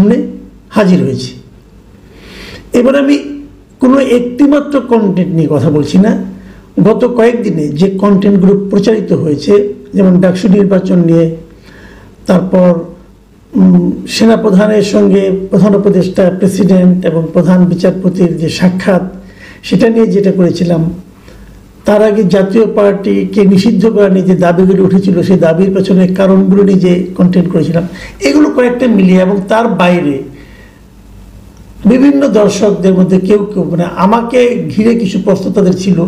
সামনে হাজির হয়েছি। এবার আমি কোনো একটিমাত্র কন্টেন্ট নিয়ে কথা বলছি না, গত কয়েকদিনে যে কন্টেন্টগুলো প্রচারিত হয়েছে, যেমন ডাকসু নির্বাচন নিয়ে, তারপর সেনাপ্রধানের সঙ্গে প্রধান উপদেষ্টা, প্রেসিডেন্ট এবং প্রধান বিচারপতির যে সাক্ষাৎ, সেটা নিয়ে যেটা করেছিলাম, তার আগে জাতীয় পার্টিকে নিষিদ্ধ করা নিয়ে যে দাবিগুলো উঠেছিল সেই দাবির পেছনে কারণগুলো নিয়ে যে কন্টেন্ট করেছিলাম, এগুলো কয়েকটা মিলিয়ে এবং তার বাইরে বিভিন্ন দর্শকদের মধ্যে কেউ কেউ মানে আমাকে ঘিরে কিছু প্রশ্ন তাদের ছিল,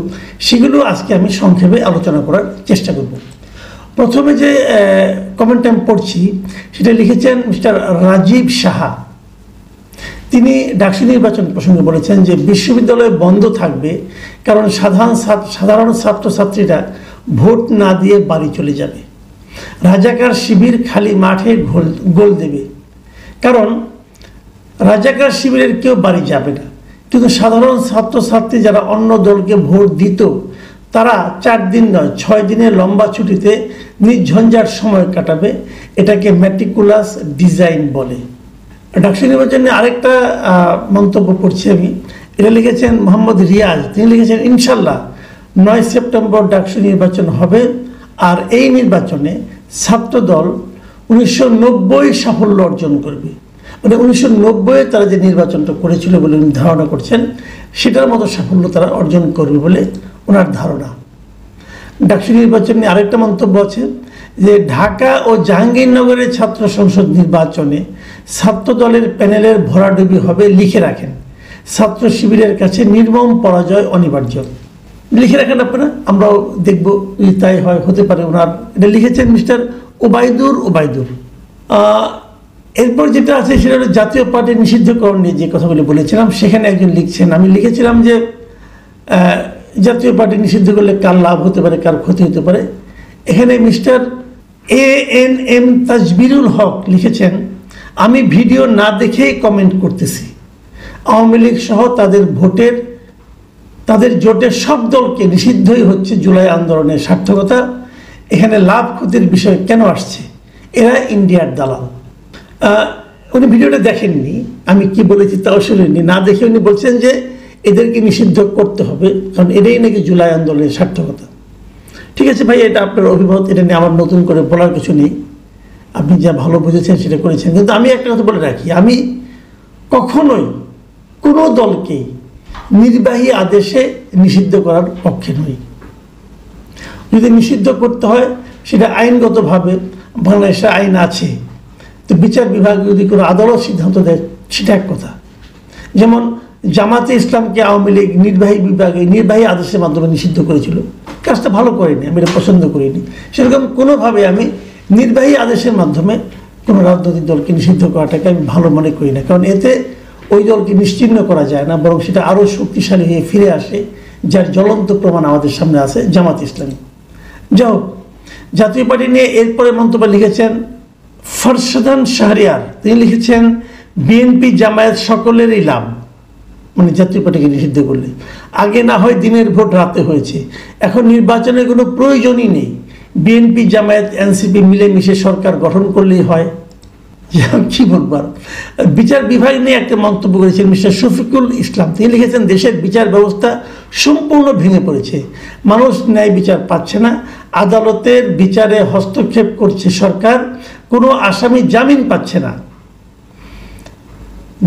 সেগুলো আজকে আমি সংক্ষেপে আলোচনা করার চেষ্টা করব। প্রথমে যে কমেন্ট আমি পড়ছি সেটা লিখেছেন মিস্টার রাজীব সাহা। তিনি ডাকসু নির্বাচন প্রসঙ্গে বলেছেন যে বিশ্ববিদ্যালয় বন্ধ থাকবে কারণ সাধারণ ছাত্রছাত্রীরা ভোট না দিয়ে বাড়ি চলে যাবে। রাজাকার শিবির খালি মাঠে গোল দেবে, কারণ রাজাকার শিবিরের কেউ বাড়ি যাবে না, কিন্তু সাধারণ ছাত্রছাত্রী যারা অন্য দলকে ভোট দিত তারা 4 দিন নয় 6 দিনের লম্বা ছুটিতে নির্ঝঞ্ঝাট সময় কাটাবে। এটাকে ম্যাটিকুলাস ডিজাইন বলে। ডাকসু নির্বাচনে আরেকটা মন্তব্য পড়ছি আমি, এটা লিখেছেন মোহাম্মদ রিয়াজ। তিনি লিখেছেন ইনশাল্লাহ 9 সেপ্টেম্বর ডাকসু নির্বাচন হবে, আর এই নির্বাচনে ছাত্রদল 1990 সাফল্য অর্জন করবে। মানে 1990-এ তারা যে নির্বাচনটা করেছিল বলে উনি ধারণা করছেন, সেটার মতো সাফল্য তারা অর্জন করবে বলে ওনার ধারণা। ডাকসু নির্বাচন নিয়ে আরেকটা মন্তব্য আছে যে ঢাকা ও জাহাঙ্গীরনগরের ছাত্র সংসদ নির্বাচনে ছাত্র দলের প্যানেলের ভরাডুবি হবে, লিখে রাখেন। ছাত্র শিবিরের কাছে নির্মম পরাজয় অনিবার্য। লিখে রাখেন আপনারা, আমরাও দেখব তাই হয়, হতে পারে। ওনার এটা লিখেছেন মিস্টার ওবায়দুর। এরপর যেটা আছে সেটা হলো জাতীয় পার্টি নিষিদ্ধকরণ নিয়ে যে কথাগুলো বলেছিলাম, সেখানে একজন লিখছেন, আমি লিখেছিলাম যে জাতীয় পার্টি নিষিদ্ধ করলে কার লাভ হতে পারে, কার ক্ষতি হতে পারে। এখানে মিস্টার ANM তাজবিরুল হক লিখেছেন, আমি ভিডিও না দেখেই কমেন্ট করতেছি। আওয়ামী লীগ সহ তাদের জোটের সব দলকে নিষিদ্ধই হচ্ছে জুলাই আন্দোলনের সার্থকতা। এখানে লাভ ক্ষতির বিষয় কেন আসছে? এরা ইন্ডিয়ার দালাল। উনি ভিডিওটা দেখেননি, আমি কি বলেছি তাও শুনেননি, না দেখে উনি বলছেন যে এদেরকে নিষিদ্ধ করতে হবে কারণ এটাই নাকি জুলাই আন্দোলনের সার্থকতা। ঠিক আছে ভাই, এটা আপনার অভিমত, এটা নিয়ে আমার নতুন করে বলার কিছু নেই। আপনি যা ভালো বুঝেছেন সেটা করেছেন, কিন্তু আমি একটা কথা বলে রাখি, আমি কখনোই কোনো দলকেই নির্বাহী আদেশে নিষিদ্ধ করার পক্ষে নই। যদি নিষিদ্ধ করতে হয় সেটা আইনগতভাবে, বাংলাদেশের আইন আছে, তো বিচার বিভাগ যদি কোনো আদালত সিদ্ধান্ত দেয় সেটা এক কথা। যেমন জামাতে ইসলামকে আওয়ামী লীগ নির্বাহী আদেশের মাধ্যমে নিষিদ্ধ করেছিল, কাজটা ভালো করেনি, আমি এটা পছন্দ করিনি। সেরকম কোনোভাবে আমি নির্বাহী আদেশের মাধ্যমে কোনো রাজনৈতিক দলকে নিষিদ্ধ করাটাকে আমি ভালো মনে করি না, কারণ এতে ওই দলকে নিশ্চিহ্ন করা যায় না, বরং সেটা আরও শক্তিশালী হয়ে ফিরে আসে, যার জ্বলন্ত প্রমাণ আমাদের সামনে আছে জামাত ইসলামী। যাও, জাতীয় পার্টি নিয়ে এরপরে মন্তব্য লিখেছেন ফরসাদান শাহরিয়ার। তিনি লিখেছেন বিএনপি জামায়াত সকলেরই লাভ, মানে জাতীয় পার্টিকে নিষিদ্ধ করলে। আগে না হয় দিনের ভোট রাতে হয়েছে, এখন নির্বাচনের কোনো প্রয়োজনই নেই। বিএনপি জামায়াত এনসিপি মিলেমিশে সরকার গঠন করলেই হয়। কি বলবার। বিচার বিভাগ নিয়ে একটা মন্তব্য করেছেন মিস্টার শফিকুল ইসলাম। তিনি লিখেছেন দেশের বিচার ব্যবস্থা সম্পূর্ণ ভেঙে পড়েছে, মানুষ ন্যায় বিচার পাচ্ছে না, আদালতের বিচারে হস্তক্ষেপ করছে সরকার, কোনো আসামি জামিন পাচ্ছে না,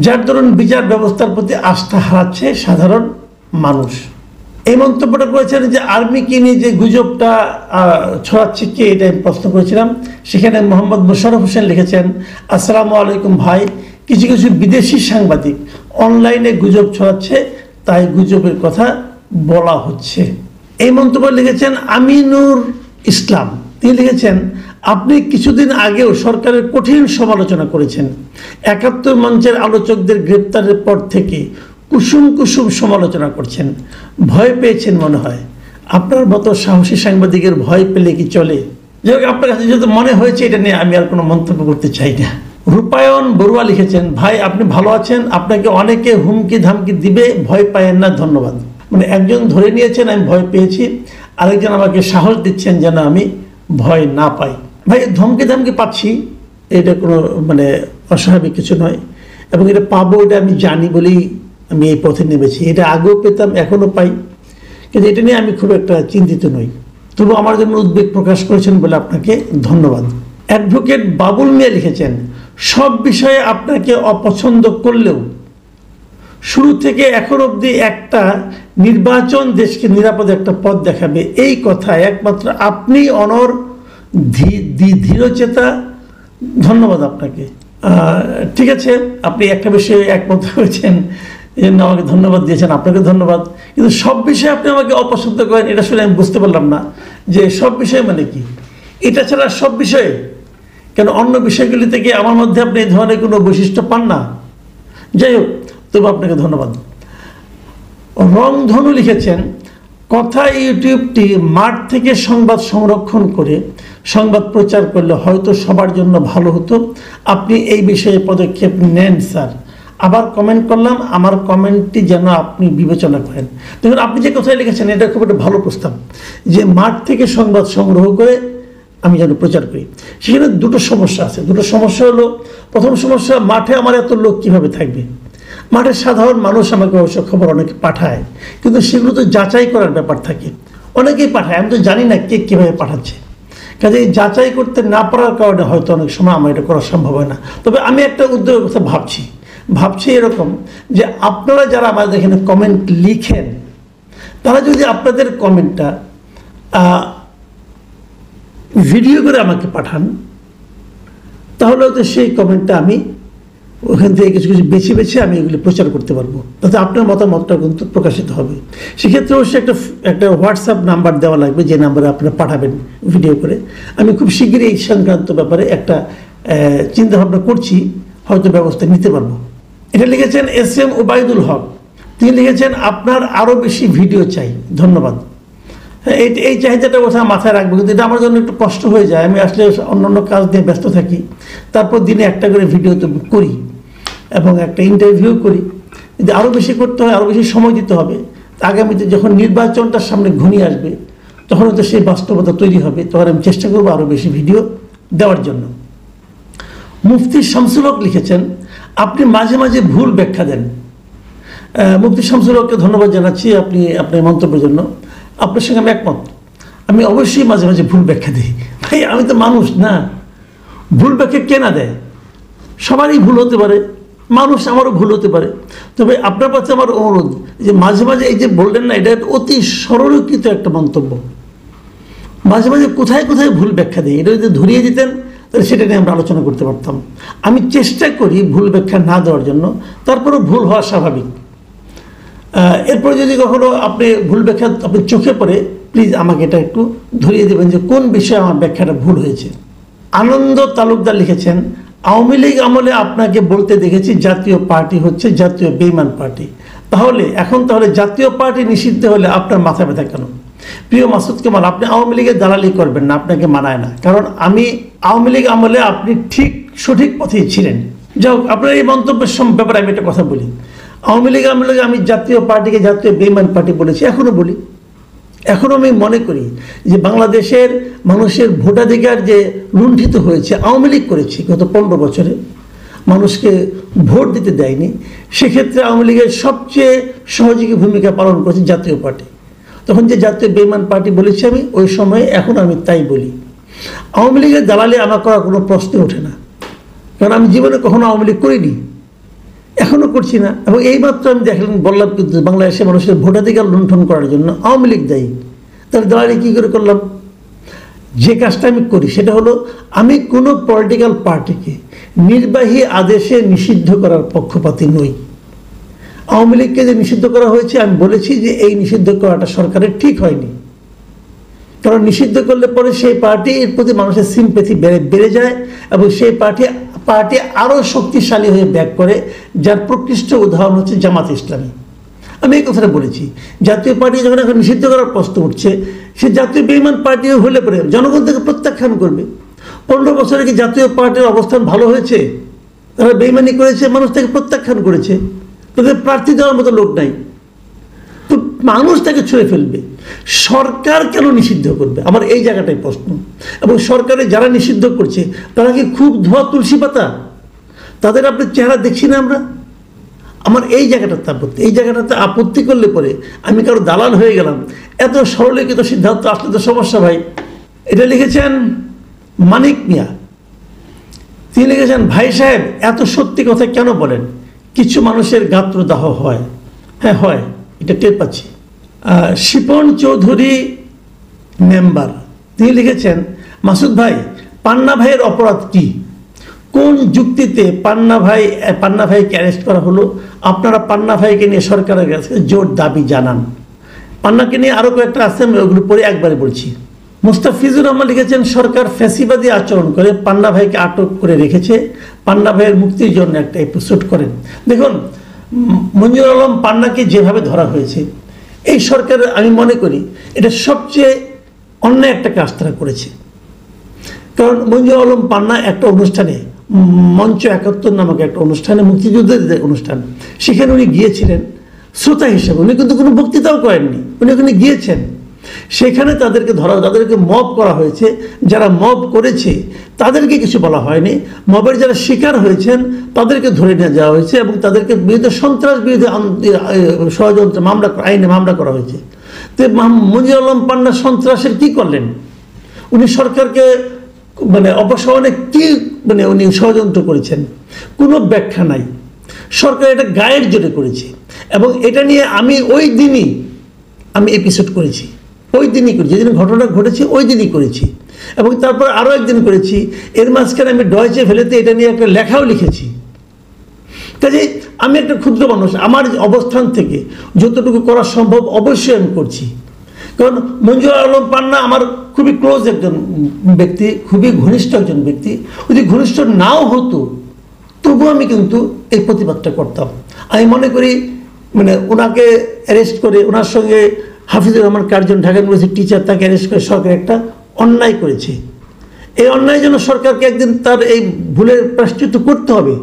যার দরুন বিচার ব্যবস্থার প্রতি আস্থা হারাচ্ছে সাধারণ মানুষ। এই মন্তব্যটা করেছেন যে আর্মিকে নিয়ে যে গুজবটা ছড়াচ্ছে কে, এটা আমি প্রশ্ন করেছিলাম। সেখানে মোহাম্মদ মোশাররফ হোসেন লিখেছেন আসসালামু আলাইকুম ভাই, কিছু কিছু বিদেশি সাংবাদিক অনলাইনে গুজব ছড়াচ্ছে, তাই গুজবের কথা বলা হচ্ছে। এই মন্তব্য লিখেছেন আমিনুর ইসলাম। তিনি লিখেছেন আপনি কিছুদিন আগেও সরকারের কঠিন সমালোচনা করেছেন, ৭১ মঞ্চের আলোচকদের গ্রেপ্তারের পর থেকে কুসুম কুসুম সমালোচনা করছেন, ভয় পেয়েছেন মনে হয়। আপনার মতো সাহসী সাংবাদিকের ভয় পেলে কি চলে? যাই হোক, আপনার কাছে যেহেতু মনে হয়েছে এটা নিয়ে আমি আর কোনো মন্তব্য করতে চাই না। রূপায়ণ বড়ুয়া লিখেছেন ভাই আপনি ভালো আছেন, আপনাকে অনেকে হুমকি ধামকি দিবে, ভয় পায়েন না, ধন্যবাদ। মানে একজন ধরে নিয়েছেন আমি ভয় পেয়েছি, আরেকজন আমাকে সাহস দিচ্ছেন যেন আমি ভয় না পাই। ভাই ধমকি ধামকি পাচ্ছি, এটা কোনো মানে অস্বাভাবিক কিছু নয়। এবং এটা পাবো এটা আমি জানি বলেই আমি এই পথে নেমেছি। এটা আগেও পেতাম, এখনও পাই, কিন্তু এটা নিয়ে আমি খুব একটা চিন্তিত নই। তবু আমার জন্য উদ্বেগ প্রকাশ করেছেন বলে আপনাকে ধন্যবাদ। অ্যাডভোকেট বাবুল মিয়া লিখেছেন, সব বিষয়ে আপনাকে অপছন্দ করলেও শুরু থেকে এখন অবধি একটা নির্বাচন দেশকে নিরাপদে একটা পথ দেখাবে, এই কথায় একমাত্র আপনি অনর দৃঢ়চেতা। ধন্যবাদ আপনাকে। ঠিক আছে, আপনি একটা বিষয়ে একমত হয়েছেন, এই জন্য আমাকে ধন্যবাদ দিয়েছেন, আপনাকে ধন্যবাদ। কিন্তু সব বিষয়ে আপনি আমাকে অপছন্দ করেন, এটা শুনে আমি বুঝতে পারলাম না যে সব বিষয় মানে কি। এটা ছাড়া সব বিষয়ে কেন, অন্য বিষয়গুলি থেকে আমার মধ্যে আপনি এই ধরনের কোনো বৈশিষ্ট্য পান না? যাই হোক, তবু আপনাকে ধন্যবাদ। রংধনু লিখেছেন, কথা ইউটিউবটি মাঠ থেকে সংবাদ সংরক্ষণ করে সংবাদ প্রচার করলে হয়তো সবার জন্য ভালো হতো। আপনি এই বিষয়ে পদক্ষেপ নেন স্যার। আবার কমেন্ট করলাম, আমার কমেন্টটি যেন আপনি বিবেচনা করেন। দেখুন, আপনি যে কথায় লিখেছেন এটা খুব একটা ভালো প্রস্তাব, যে মাঠ থেকে সংবাদ সংগ্রহ করে আমি যেন প্রচার করি। সেখানে দুটো সমস্যা আছে। দুটো সমস্যা হলো, প্রথম সমস্যা, মাঠে আমার এত লোক কিভাবে থাকবে? মাঠে সাধারণ মানুষ আমাকে অবশ্য খবর অনেকে পাঠায়, কিন্তু সেগুলো তো যাচাই করার ব্যাপার থাকে। অনেকেই পাঠায়, আমি তো জানি না কে কীভাবে পাঠাচ্ছে। কাজে যাচাই করতে না পারার কারণে হয়তো অনেক সময় আমার এটা করা সম্ভব হয় না। তবে আমি একটা উদ্যোগের কথা ভাবছি এরকম, যে আপনারা যারা আমাদের এখানে কমেন্ট লিখেন, তারা যদি আপনাদের কমেন্টটা ভিডিও করে আমাকে পাঠান, তাহলে হয়তো সেই কমেন্টটা আমি ওখান থেকে কিছু কিছু বেছে আমি এগুলি প্রচার করতে পারবো, তাতে আপনার মতামতটা কিন্তু প্রকাশিত হবে। সেক্ষেত্রে অবশ্যই একটা হোয়াটসঅ্যাপ নাম্বার দেওয়া লাগবে, যে নাম্বারে আপনারা পাঠাবেন ভিডিও করে। আমি খুব শীঘ্রই এই সংক্রান্ত ব্যাপারে একটা চিন্তাভাবনা করছি, হয়তো ব্যবস্থা নিতে পারবো। এটা লিখেছেন SM ওবায়দুল হক। তিনি লিখেছেন, আপনার আরও বেশি ভিডিও চাই। ধন্যবাদ। এই চাহিদাটা কথা মাথায় রাখবো, কিন্তু এটা আমার জন্য একটু কষ্ট হয়ে যায়। আমি আসলে অন্যান্য কাজ নিয়ে ব্যস্ত থাকি, তারপর দিনে একটা করে ভিডিও তো করি এবং একটা ইন্টারভিউ করি। যদি আরও বেশি করতে হয়, আরও বেশি সময় দিতে হবে। আগামীতে যখন নির্বাচনটার সামনে ঘনিয়ে আসবে, তখন হয়তো সেই বাস্তবতা তৈরি হবে, তখন আমি চেষ্টা করবো আরও বেশি ভিডিও দেওয়ার জন্য। মুফতি শামসুল হক লিখেছেন, আপনি মাঝে মাঝে ভুল ব্যাখ্যা দেন। মুফতি শামসুল হককে ধন্যবাদ জানাচ্ছি আপনি আপনার মন্তব্যের জন্য। আপনার সঙ্গে আমি একমত। আমি অবশ্যই মাঝে মাঝে ভুল ব্যাখ্যা দিই। ভাই, আমি তো মানুষ না, ভুল ব্যাখ্যা কে না দেয়? সবারই ভুল হতে পারে, মানুষ, আমারও ভুল হতে পারে। তবে আপনার কাছে আমার অনুরোধ, যে মাঝে মাঝে এই যে বললেন না, এটা অতি সরলীকৃত একটা মন্তব্য। মাঝে মাঝে কোথায় কোথায় ভুল ব্যাখ্যা দিই, এটা যদি ধরিয়ে দিতেন তাহলে সেটা নিয়ে আমরা আলোচনা করতে পারতাম। আমি চেষ্টা করি ভুল ব্যাখ্যা না দেওয়ার জন্য, তারপরেও ভুল হওয়া স্বাভাবিক। এরপরে যদি কখনো আপনি ভুল ব্যাখ্যা আপনি চোখে পড়ে, প্লিজ আমাকে এটা একটু ধরিয়ে দেবেন যে কোন বিষয়ে আমার ব্যাখ্যাটা ভুল হয়েছে। আনন্দ তালুকদার লিখেছেন, আওয়ামী লীগ আমলে আপনাকে বলতে দেখেছি জাতীয় পার্টি হচ্ছে জাতীয় বেঈমান পার্টি। তাহলে জাতীয় পার্টি নিষিদ্ধ হলে আপনার মাথা ব্যথা কেন? প্রিয় মাসুদ কামাল, আপনি আওয়ামী লীগের দালালি করবেন না, আপনাকে মানায় না। কারণ আমি আওয়ামী লীগ আমলে আপনি সঠিক পথেই ছিলেন। যাই হোক, আপনার এই মন্তব্যের ব্যাপারে আমি একটা কথা বলি। আওয়ামী লীগ আমলে আমি জাতীয় পার্টিকে জাতীয় বেঈমান পার্টি বলেছি, এখনও বলি। এখনও আমি মনে করি যে বাংলাদেশের মানুষের ভোটাধিকার যে লুণ্ঠিত হয়েছে, আওয়ামী লীগ করেছে গত 15 বছরে, মানুষকে ভোট দিতে দেয়নি। সেক্ষেত্রে আওয়ামী লীগের সবচেয়ে সহযোগী ভূমিকা পালন করেছে জাতীয় পার্টি। তখন যে জাতীয় বেঈমান পার্টি বলেছি আমি ওই সময়ে, এখন আমি তাই বলি। আওয়ামী লীগের দালালি আমার করার কোনো প্রশ্নই ওঠে না, কারণ আমি জীবনে কখনো আওয়ামী লীগ করিনি, এখনও করছি না। এবং এইমাত্র আমি বললাম, কিন্তু বাংলাদেশে মানুষের ভোটাধিকার লুণ্ঠন করার জন্য আওয়ামী লীগ দায়ী। তাহলে দালালি কী করে করলাম? যে কাজটা আমি করি সেটা হলো, আমি কোনো পলিটিক্যাল পার্টিকে নির্বাহী আদেশে নিষিদ্ধ করার পক্ষপাতী নই। আওয়ামী লীগকে যে নিষিদ্ধ করা হয়েছে, আমি বলেছি যে এই নিষিদ্ধ করাটা সরকারের ঠিক হয়নি। কারণ নিষিদ্ধ করলে পরে সেই পার্টির প্রতি মানুষের সিম্প্যাথি বেড়ে যায় এবং সেই পার্টি আরও শক্তিশালী হয়ে ব্যাক করে, যার প্রকৃষ্ট উদাহরণ হচ্ছে জামাত ইসলামী। আমি এই কথাটা বলেছি। জাতীয় পার্টি যখন এখন নিষিদ্ধ করার প্রশ্ন উঠছে, সে জাতীয় বেঈমান পার্টি হলে পরে জনগণ থেকে প্রত্যাখ্যান করবে। 15 বছরে কি জাতীয় পার্টির অবস্থান ভালো হয়েছে? তারা বেঈমানি করেছে, মানুষ থেকে প্রত্যাখ্যান করেছে, তাদের প্রার্থী দেওয়ার মতো লোক নাই, তো মানুষ তাকে ছুঁড়ে ফেলবে। সরকার কেন নিষিদ্ধ করবে? আমার এই জায়গাটাই প্রশ্ন। এবং সরকারে যারা নিষিদ্ধ করছে তারা কি খুব ধোয়া তুলসী পাতা? তাদের আপনার চেহারা দেখছি না আমরা। আমার এই জায়গাটাতে আপত্তি, এই জায়গাটাতে আপত্তি করলে পরে আমি কারো দালাল হয়ে গেলাম, এত সরলীকৃত সিদ্ধান্ত আসলে তো সমস্যা ভাই। এটা লিখেছেন মানিক মিয়া, তিনি লিখেছেন, ভাই সাহেব এত সত্যি কথা কেন বলেন? কিছু মানুষের গাত্রদাহ হয়। হ্যাঁ হয়, এটা টের পাচ্ছি। শিপন চৌধুরী মেম্বার, তিনি লিখেছেন, মাসুদ ভাই, পান্না ভাইয়ের অপরাধ কি? কোন যুক্তিতে পান্না ভাইকে অ্যারেস্ট করা হলো? আপনারা পান্না ভাইকে নিয়ে সরকারের কাছে জোর দাবি জানান। পান্নাকে নিয়ে আরও কয়েকটা আছে, আমি ওগুলো পরে একবারে বলছি। মুস্তাফিজুর রহমান লিখেছেন, সরকার ফ্যাসিবাদী আচরণ করে পান্না ভাইকে আটক করে রেখেছে, পান্না ভাইয়ের মুক্তির জন্য একটা এপিসোড করেন। দেখুন, মঞ্জুর আলম পান্নাকে যেভাবে ধরা হয়েছে, এই সরকারের আমি মনে করি এটা সবচেয়ে অন্যায় একটা কাজ তারা করেছে। কারণ মঞ্জুর আলম পান্না একটা অনুষ্ঠানে, মঞ্চ 71 নামক একটা অনুষ্ঠানে, মুক্তিযুদ্ধের অনুষ্ঠান, সেখানে উনি গিয়েছিলেন শ্রোতা হিসেবে। উনি কিন্তু কোনো বক্তৃতাও করেননি, উনি ওখানে গিয়েছেন। সেখানে তাদেরকে তাদেরকে মব করা হয়েছে। যারা মব করেছে তাদেরকে কিছু বলা হয়নি, মবের যারা শিকার হয়েছেন তাদেরকে ধরে নিয়ে যাওয়া হয়েছে এবং তাদেরকে বিরুদ্ধে সন্ত্রাস বিরোধী ষড়যন্ত্র আইনে মামলা করা হয়েছে। তো মঞ্জুর আলম পান্না সন্ত্রাসের কি করলেন? উনি সরকারকে অপসারণে কি উনি ষড়যন্ত্র করেছেন? কোনো ব্যাখ্যা নাই। সরকার এটা গায়ের জোরে করেছে এবং এটা নিয়ে আমি ওই দিনই এপিসোড করেছি, ওই দিনই করেছি, যেদিন ঘটনা ঘটেছে ওই দিনই করেছি এবং তারপর আরও একদিন করেছি। এর মাঝখানে আমি ডয়েচে ভেলেতে এটা নিয়ে একটা লেখাও লিখেছি। কাজে আমি একটা ক্ষুদ্র মানুষ, আমার অবস্থান থেকে যতটুকু করা সম্ভব অবশ্যই আমি করছি। কারণ মঞ্জুর আলম পান্না আমার খুবই ক্লোজ একজন ব্যক্তি, খুবই ঘনিষ্ঠ একজন ব্যক্তি। যদি ঘনিষ্ঠ নাও হতো তবুও আমি কিন্তু এই প্রতিবাদটা করতাম। আমি মনে করি ওনাকে অ্যারেস্ট করে, ওনার সঙ্গে হাফিজুর রহমান কার্জন, ঢাকা ইউনিভার্সিটির টিচার, তাকে অ্যারেস্ট করে সরকার একটা অন্যায় করেছে। এই অন্যায়ের জন্য সরকারকে একদিন তার এই ভুলের প্রায়শ্চিত্ত করতে হবে,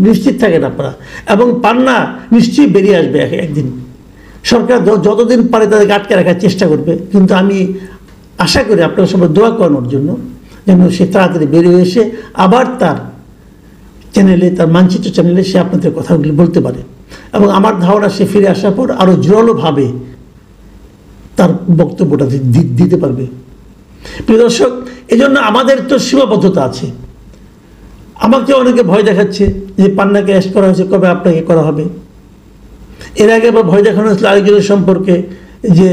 নিশ্চিত থাকেন আপনারা। এবং পান্না নিশ্চয়ই বেরিয়ে আসবে একদিন। সরকার যতদিন পারে তাদেরকে আটকে রাখার চেষ্টা করবে, কিন্তু আমি আশা করি আপনারা সবাই দোয়া করানোর জন্য যেন সে তাড়াতাড়ি বেরিয়ে এসে আবার তার চ্যানেলে, তার মানচিত্র চ্যানেলে সে আপনাদের কথাগুলি বলতে পারে এবং আমার ধারণা সে ফিরে আসার পর আরও জোরালোভাবে তার বক্তব্যটা দিতে পারবে। প্রিয় দর্শক, এই জন্য আমাদের তো সীমাবদ্ধতা আছে। আমাকে অনেকে ভয় দেখাচ্ছে যে পান্নাকে অ্যারেস্ট করা হয়েছে, কবে আপনাকে করা হবে। এর আগে আবার ভয় দেখানো হয়েছিল আরেকজনের সম্পর্কে যে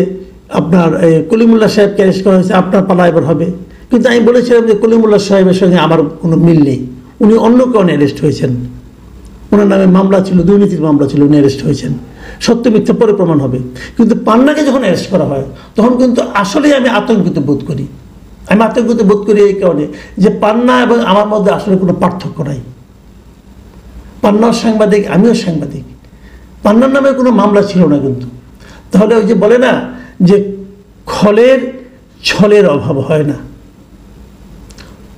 আপনার কলিমুল্লাহ সাহেবকে অ্যারেস্ট করা হয়েছে, আপনার পালা এবার হবে। কিন্তু আমি বলেছিলাম যে কলিমুল্লাহ সাহেবের সঙ্গে আমার কোনো মিল নেই, উনি অন্য কারণে অ্যারেস্ট হয়েছেন। ওনার নামে মামলা ছিল, দুর্নীতির মামলা ছিল, উনি অ্যারেস্ট হয়েছেন। সত্য মিথ্যা পরে প্রমাণ হবে। কিন্তু পান্নাকে যখন অ্যারেস্ট করা হয় তখন কিন্তু আসলেই আমি আতঙ্কিত বোধ করি। আমি আতঙ্কিত বোধ করি এই কারণে যে পান্না এবং আমার মধ্যে আসলে কোনো পার্থক্য নাই। পান্নাও সাংবাদিক, আমিও সাংবাদিক। পান্নার নামে কোনো মামলা ছিল না কিন্তু। তাহলে ওই যে বলে না যে ছলের অভাব হয় না,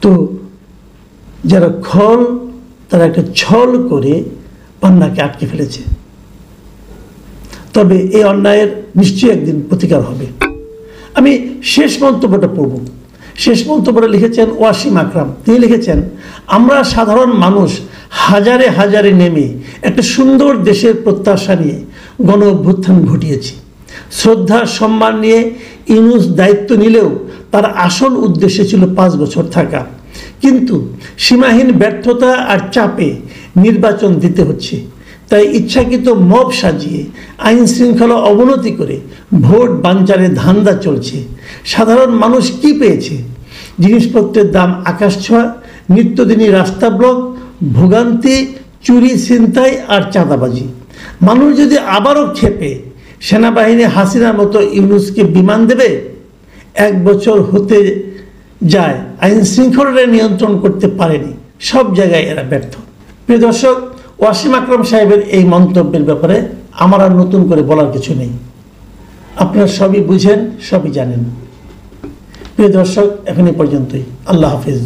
তো যারা তারা একটা ছল করে পান্নাকে আটকে ফেলেছে। তবে এই অন্যায়ের নিশ্চয়ই একদিন প্রতিকার হবে। আমি শেষ মন্তব্যটা পড়ব। শেষ মন্তব্যটা লিখেছেন ওয়াসিম আকরাম। তিনি লিখেছেন, আমরা সাধারণ মানুষ হাজারে হাজারে নেমে একটা সুন্দর দেশের প্রত্যাশা নিয়ে গণ অভ্যুত্থান ঘটিয়েছি। শ্রদ্ধা সম্মান নিয়ে ইউনূস দায়িত্ব নিলেও তার আসল উদ্দেশ্য ছিল 5 বছর থাকা। কিন্তু সীমাহীন ব্যর্থতা আর চাপে নির্বাচন দিতে হচ্ছে। তাই ইচ্ছাকৃত মব সাজিয়ে আইন শৃঙ্খলা অবনতি করে ভোট বানচারের ধান্দা চলছে। সাধারণ মানুষ কি পেয়েছে? জিনিসপত্রের দাম আকাশ ছোঁয়া, নিত্যদিনই রাস্তা ব্লক, ভোগান্তি, চুরি, ছিনতাই আর চাঁদাবাজি। মানুষ যদি আবারও ক্ষেপে সেনাবাহিনী হাসিনার মতো ইউনূসকে বিমান দেবে, 1 বছর হতে যায় আইন শৃঙ্খলা নিয়ন্ত্রণ করতে পারেনি, সব জায়গায় এরা ব্যর্থ। প্রিয় দর্শক, ওয়াসিম আকরাম সাহেবের এই মন্তব্যের ব্যাপারে আমার আর নতুন করে বলার কিছু নেই। আপনারা সবই বুঝেন, সবই জানেন। প্রিয় দর্শক, এখন এই পর্যন্তই। আল্লাহ হাফিজ।